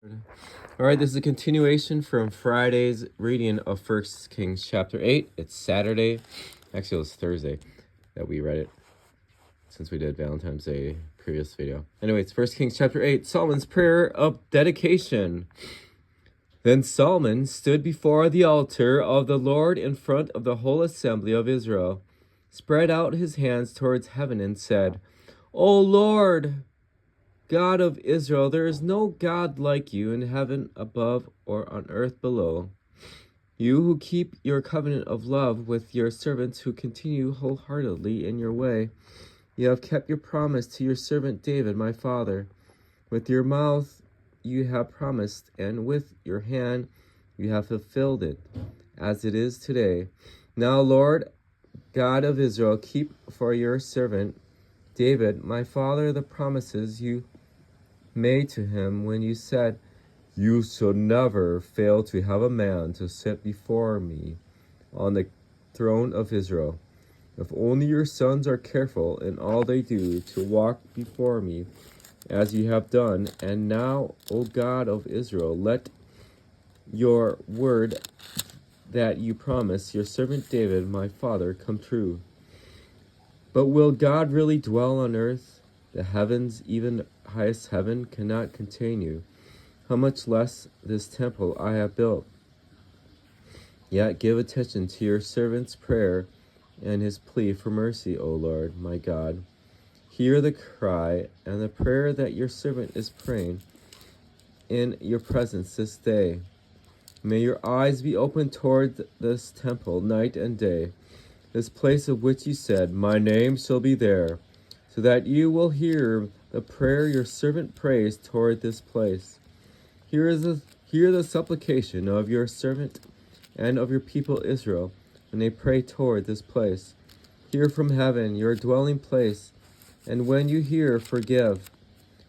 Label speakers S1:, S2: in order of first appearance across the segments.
S1: All right, this is a continuation from Friday's reading of 1 Kings chapter 8. It's Saturday. Actually, it was Thursday that we read it, since we did Valentine's Day previous video. Anyway, it's 1 Kings chapter 8, Solomon's prayer of dedication. Then Solomon stood before the altar of the Lord in front of the whole assembly of Israel, spread out his hands towards heaven, and said, O Lord, God of Israel, there is no God like you in heaven above or on earth below. You who keep your covenant of love with your servants who continue wholeheartedly in your way. You have kept your promise to your servant David, my father. With your mouth you have promised, and with your hand you have fulfilled it, as it is today. Now, Lord, God of Israel, keep for your servant David, my father, the promises you made to him when you said, You shall never fail to have a man to sit before me on the throne of Israel. If only your sons are careful in all they do to walk before me as you have done. And now, O God of Israel, let your word that you promised your servant David, my father, come true. But will God really dwell on earth? The heavens, even highest heaven, cannot contain you. How much less this temple I have built? Yet give attention to your servant's prayer and his plea for mercy, O Lord, my God. Hear the cry and the prayer that your servant is praying in your presence this day. May your eyes be open toward this temple night and day, this place of which you said, My name shall be there, so that you will hear the prayer your servant prays toward this place. Hear the supplication of your servant and of your people Israel when they pray toward this place. Hear from heaven, your dwelling place, and when you hear, forgive.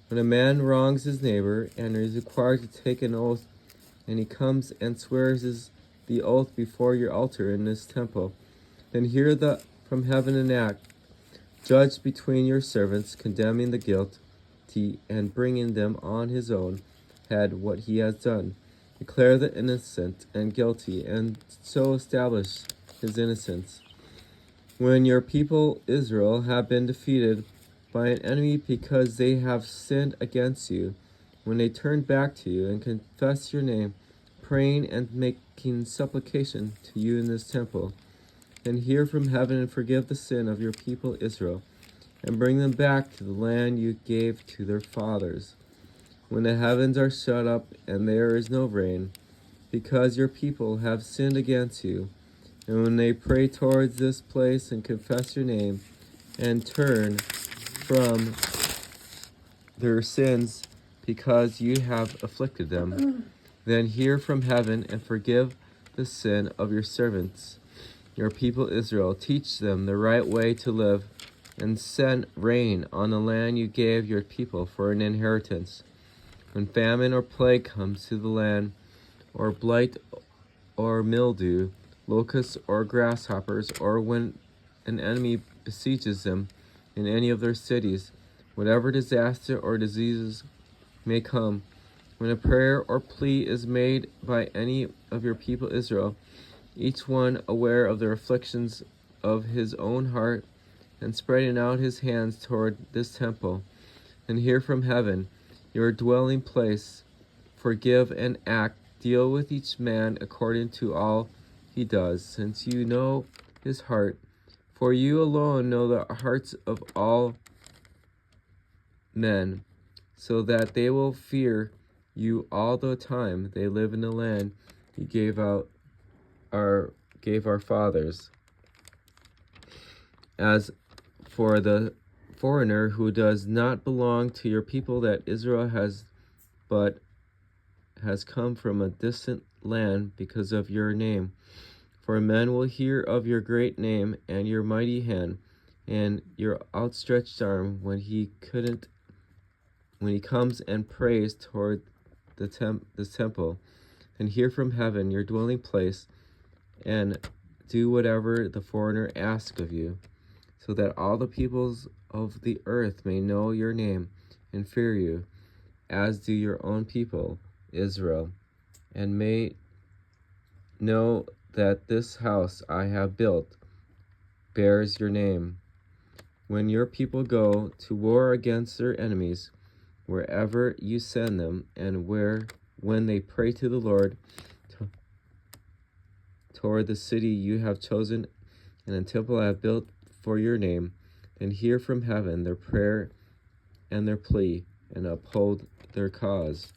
S1: When a man wrongs his neighbor and is required to take an oath, and he comes and swears the oath before your altar in this temple, then hear from heaven and act. Judge between your servants, condemning the guilty and bringing them on his own head what he has done. Declare the innocent and guilty, and so establish his innocence. When your people Israel have been defeated by an enemy because they have sinned against you, when they turn back to you and confess your name, praying and making supplication to you in this temple, then hear from heaven and forgive the sin of your people Israel, and bring them back to the land you gave to their fathers. When the heavens are shut up and there is no rain, because your people have sinned against you, and when they pray towards this place and confess your name, and turn from their sins because you have afflicted them, then hear from heaven and forgive the sin of your servants, your people Israel. Teach them the right way to live, and send rain on the land you gave your people for an inheritance. When famine or plague comes to the land, or blight or mildew, locusts or grasshoppers, or when an enemy besieges them in any of their cities, whatever disaster or diseases may come, when a prayer or plea is made by any of your people Israel, each one aware of the afflictions of his own heart, and spreading out his hands toward this temple, and hear from heaven, your dwelling place, forgive and act, deal with each man according to all he does, since you know his heart. For you alone know the hearts of all men, so that they will fear you all the time they live in the land you gave our fathers. As for the foreigner who does not belong to your people that Israel has come from a distant land because of your name. For men will hear of your great name and your mighty hand and your outstretched arm when he comes and prays toward this temple, and hear from heaven, your dwelling place, and do whatever the foreigner asks of you, so that all the peoples of the earth may know your name and fear you, as do your own people, Israel, and may know that this house I have built bears your name. When your people go to war against their enemies, wherever you send them, and when they pray to the Lord toward the city you have chosen and the temple I have built for your name, then hear from heaven their prayer and their plea, and uphold their cause.